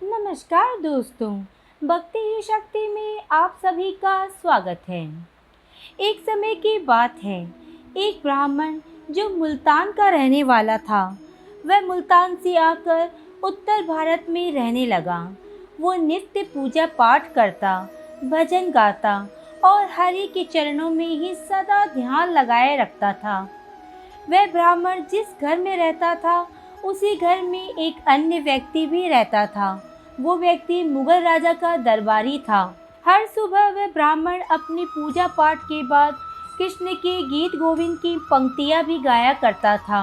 नमस्कार दोस्तों, भक्ति ही शक्ति में आप सभी का स्वागत है। एक समय की बात है, एक ब्राह्मण जो मुल्तान का रहने वाला था, वह मुल्तान से आकर उत्तर भारत में रहने लगा। वो नित्य पूजा पाठ करता, भजन गाता और हरि के चरणों में ही सदा ध्यान लगाए रखता था। वह ब्राह्मण जिस घर में रहता था, उसी घर में एक अन्य व्यक्ति भी रहता था। वो व्यक्ति मुगल राजा का दरबारी था। हर सुबह वह ब्राह्मण अपनी पूजा पाठ के बाद कृष्ण के गीत गोविंद की पंक्तियां भी गाया करता था।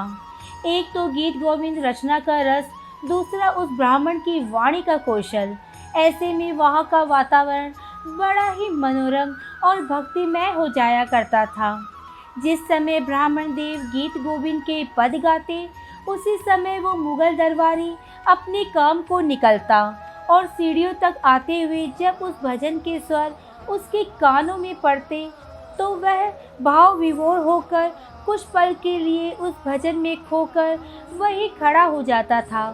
एक तो गीत गोविंद रचना का रस, दूसरा उस ब्राह्मण की वाणी का कौशल। ऐसे में वहाँ का वातावरण बड़ा ही मनोरम और भक्तिमय हो जाया करता था। जिस समय ब्राह्मण देव गीत गोविंद के पद गाते, उसी समय वो मुगल दरबारी अपने काम को निकलता और सीढ़ियों तक आते हुए जब उस भजन के स्वर उसके कानों में पड़ते, तो वह भाव विभोर होकर कुछ पल के लिए उस भजन में खोकर वहीं खड़ा हो जाता था।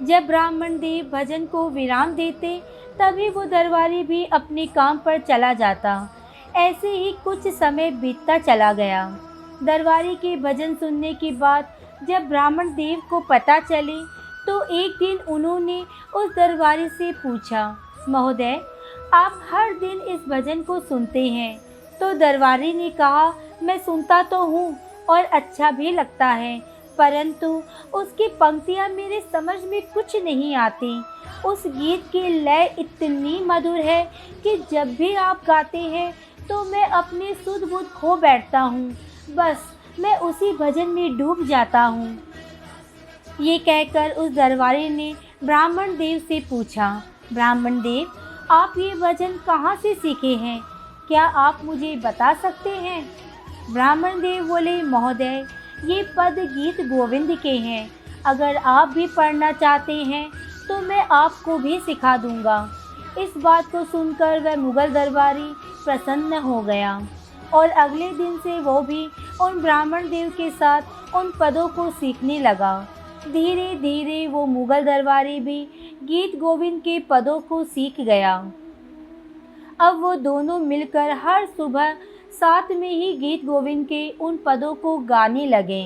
जब ब्राह्मण देव भजन को विराम देते, तभी वो दरबारी भी अपने काम पर चला जाता। ऐसे ही कुछ समय बीतता चला गया। दरबारी के भजन सुनने की बात जब ब्राह्मण देव को पता चली, तो एक दिन उन्होंने उस दरबारी से पूछा, महोदय, आप हर दिन इस भजन को सुनते हैं? तो दरबारी ने कहा, मैं सुनता तो हूँ और अच्छा भी लगता है, परंतु उसकी पंक्तियाँ मेरे समझ में कुछ नहीं आती। उस गीत की लय इतनी मधुर है कि जब भी आप गाते हैं तो मैं अपनी सुध बुध खो बैठता हूँ। बस मैं उसी भजन में डूब जाता हूँ। ये कहकर उस दरबारी ने ब्राह्मण देव से पूछा, ब्राह्मण देव, आप ये भजन कहाँ से सीखे हैं? क्या आप मुझे बता सकते हैं? ब्राह्मण देव बोले, महोदय, ये पद गीत गोविंद के हैं। अगर आप भी पढ़ना चाहते हैं तो मैं आपको भी सिखा दूंगा। इस बात को सुनकर वह मुगल दरबारी प्रसन्न हो गया और अगले दिन से वो भी उन ब्राह्मण देव के साथ उन पदों को सीखने लगा। धीरे धीरे वो मुगल दरबारी भी गीत गोविंद के पदों को सीख गया। अब वो दोनों मिलकर हर सुबह साथ में ही गीत गोविंद के उन पदों को गाने लगे।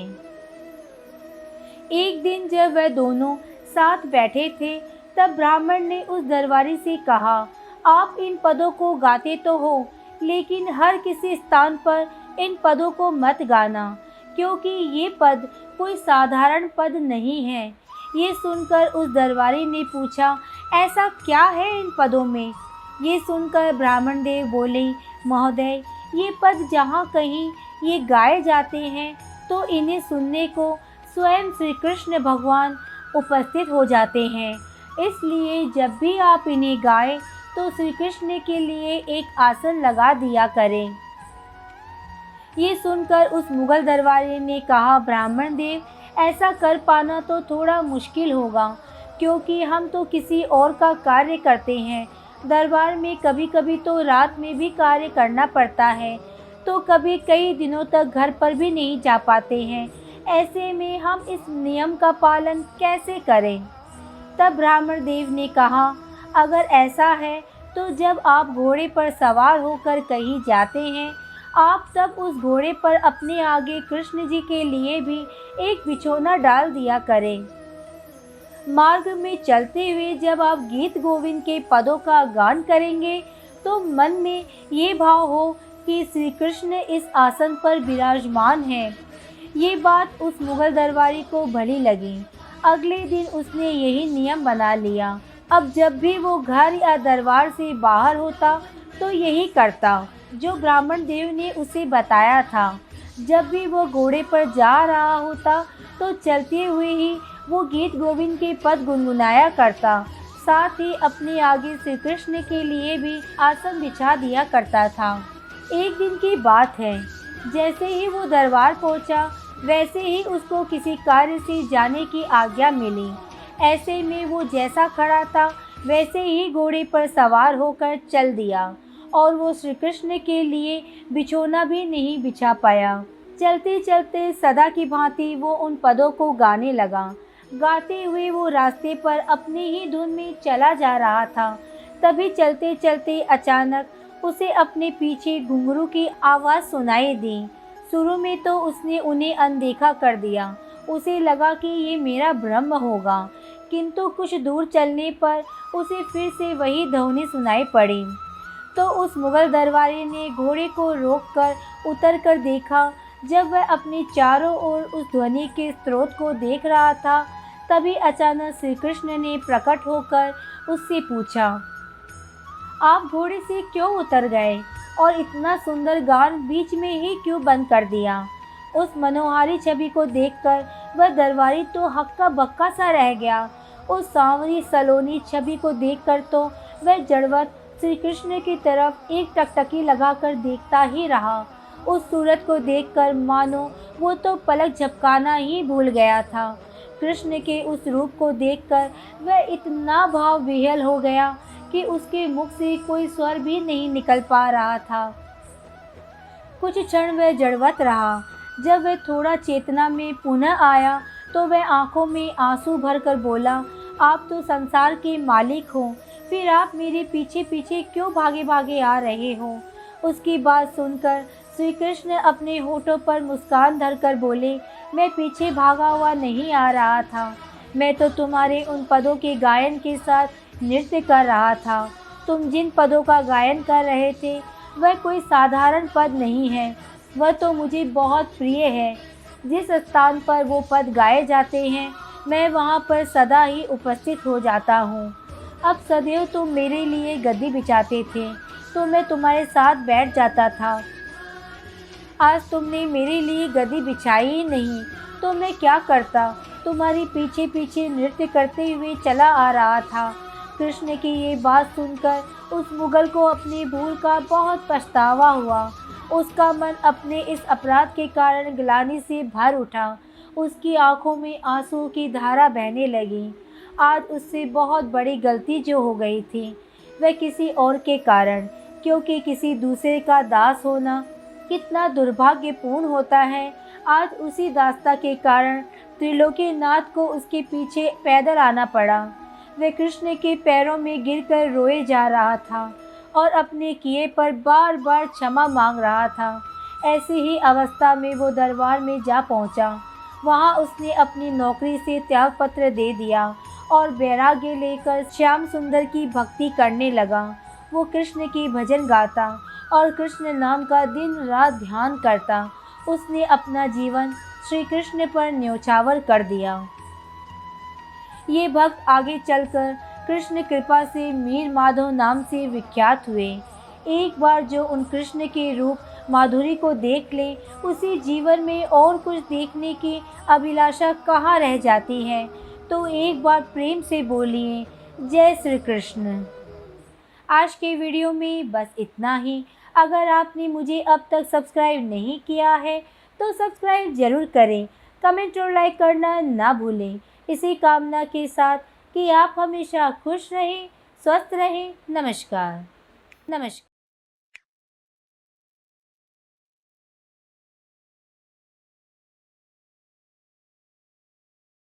एक दिन जब वह दोनों साथ बैठे थे, तब ब्राह्मण ने उस दरबारी से कहा, आप इन पदों को गाते तो हो, लेकिन हर किसी स्थान पर इन पदों को मत गाना, क्योंकि ये पद कोई साधारण पद नहीं है। ये सुनकर उस दरबारी ने पूछा, ऐसा क्या है इन पदों में? ये सुनकर ब्राह्मण देव बोले, महोदय, ये पद जहाँ कहीं ये गाए जाते हैं, तो इन्हें सुनने को स्वयं श्री कृष्ण भगवान उपस्थित हो जाते हैं। इसलिए जब भी आप इन्हें गाएं, तो श्री कृष्ण के लिए एक आसन लगा दिया करें। ये सुनकर उस मुगल दरबारी ने कहा, ब्राह्मण देव, ऐसा कर पाना तो थोड़ा मुश्किल होगा, क्योंकि हम तो किसी और का कार्य करते हैं। दरबार में कभी कभी तो रात में भी कार्य करना पड़ता है, तो कभी कई दिनों तक घर पर भी नहीं जा पाते हैं। ऐसे में हम इस नियम का पालन कैसे करें? तब ब्राह्मण देव ने कहा, अगर ऐसा है तो जब आप घोड़े पर सवार होकर कहीं जाते हैं, आप तब उस घोड़े पर अपने आगे कृष्ण जी के लिए भी एक बिछौना डाल दिया करें। मार्ग में चलते हुए जब आप गीत गोविंद के पदों का गान करेंगे, तो मन में ये भाव हो कि श्री कृष्ण इस आसन पर विराजमान हैं। ये बात उस मुगल दरबारी को भली लगी। अगले दिन उसने यही नियम बना लिया। अब जब भी वो घर या दरबार से बाहर होता, तो यही करता जो ब्राह्मण देव ने उसे बताया था। जब भी वो घोड़े पर जा रहा होता, तो चलते हुए ही वो गीत गोविंद के पद गुनगुनाया करता। साथ ही अपने आगे श्री कृष्ण के लिए भी आसन बिछा दिया करता था। एक दिन की बात है, जैसे ही वो दरबार पहुंचा, वैसे ही उसको किसी कार्य से जाने की आज्ञा मिली। ऐसे में वो जैसा खड़ा था, वैसे ही घोड़े पर सवार होकर चल दिया और वो श्री कृष्ण के लिए बिछौना भी नहीं बिछा पाया। चलते चलते सदा की भांति वो उन पदों को गाने लगा। गाते हुए वो रास्ते पर अपने ही धुन में चला जा रहा था। तभी चलते चलते अचानक उसे अपने पीछे घुंघरू की आवाज़ सुनाई दी। शुरू में तो उसने उन्हें अनदेखा कर दिया। उसे लगा कि ये मेरा भ्रम होगा, किंतु कुछ दूर चलने पर उसे फिर से वही ध्वनि सुनाई पड़ी। तो उस मुगल दरबारी ने घोड़े को रोककर उतर कर देखा। जब वह अपने चारों ओर उस ध्वनि के स्रोत को देख रहा था, तभी अचानक श्री कृष्ण ने प्रकट होकर उससे पूछा, आप घोड़े से क्यों उतर गए और इतना सुंदर गान बीच में ही क्यों बंद कर दिया? उस मनोहारी छवि को देखकर वह दरबारी तो हक्का बक्का सा रह गया। उस सांवरी सलोनी छवि को देखकर तो वह जड़वत श्री कृष्ण की तरफ एक टकटकी लगाकर देखता ही रहा। उस सूरत को देखकर मानो वो तो पलक झपकाना ही भूल गया था। कृष्ण के उस रूप को देखकर वह इतना भाव विह्वल हो गया कि उसके मुख से कोई स्वर भी नहीं निकल पा रहा था। कुछ क्षण वह जड़वत रहा। जब वह थोड़ा चेतना में पुनः आया तो वह आंखों में आंसू भरकर बोला, आप तो संसार के मालिक हो, फिर आप मेरे पीछे पीछे क्यों भागे भागे आ रहे हो? उसकी बात सुनकर श्री कृष्ण अपने होठों पर मुस्कान धरकर बोले, मैं पीछे भागा हुआ नहीं आ रहा था, मैं तो तुम्हारे उन पदों के गायन के साथ नृत्य कर रहा था। तुम जिन पदों का गायन कर रहे थे वह कोई साधारण पद नहीं है, वह तो मुझे बहुत प्रिय है। जिस स्थान पर वो पद गाए जाते हैं मैं वहाँ पर सदा ही उपस्थित हो जाता हूँ। अब सदैव तुम मेरे लिए गद्दी बिछाते थे तो मैं तुम्हारे साथ बैठ जाता था। आज तुमने मेरे लिए गद्दी बिछाई ही नहीं तो मैं क्या करता? तुम्हारे पीछे पीछे नृत्य करते हुए चला आ रहा था। कृष्ण की ये बात सुनकर उस मुगल को अपनी भूल का बहुत पछतावा हुआ। उसका मन अपने इस अपराध के कारण ग्लानि से भर उठा। उसकी आंखों में आंसू की धारा बहने लगी। आज उससे बहुत बड़ी गलती जो हो गई थी वह किसी और के कारण, क्योंकि किसी दूसरे का दास होना कितना दुर्भाग्यपूर्ण होता है। आज उसी दासता के कारण त्रिलोकीनाथ को उसके पीछे पैदल आना पड़ा। वह कृष्ण के पैरों में गिरकर रोए जा रहा था और अपने किए पर बार बार क्षमा मांग रहा था। ऐसी ही अवस्था में वो दरबार में जा पहुंचा। वहां उसने अपनी नौकरी से त्यागपत्र दे दिया और वैराग्य लेकर श्याम सुंदर की भक्ति करने लगा। वो कृष्ण की भजन गाता और कृष्ण नाम का दिन रात ध्यान करता। उसने अपना जीवन श्री कृष्ण पर न्योछावर कर दिया। ये भक्त आगे चलकर कृष्ण कृपा से मीर माधव नाम से विख्यात हुए। एक बार जो उन कृष्ण के रूप माधुरी को देख ले, उसी जीवन में और कुछ देखने की अभिलाषा कहाँ रह जाती है। तो एक बार प्रेम से बोलिए, जय श्री कृष्ण। आज के वीडियो में बस इतना ही। अगर आपने मुझे अब तक सब्सक्राइब नहीं किया है तो सब्सक्राइब ज़रूर करें। कमेंट और लाइक करना ना भूलें। इसी कामना के साथ कि आप हमेशा खुश रहें, स्वस्थ रहें। नमस्कार।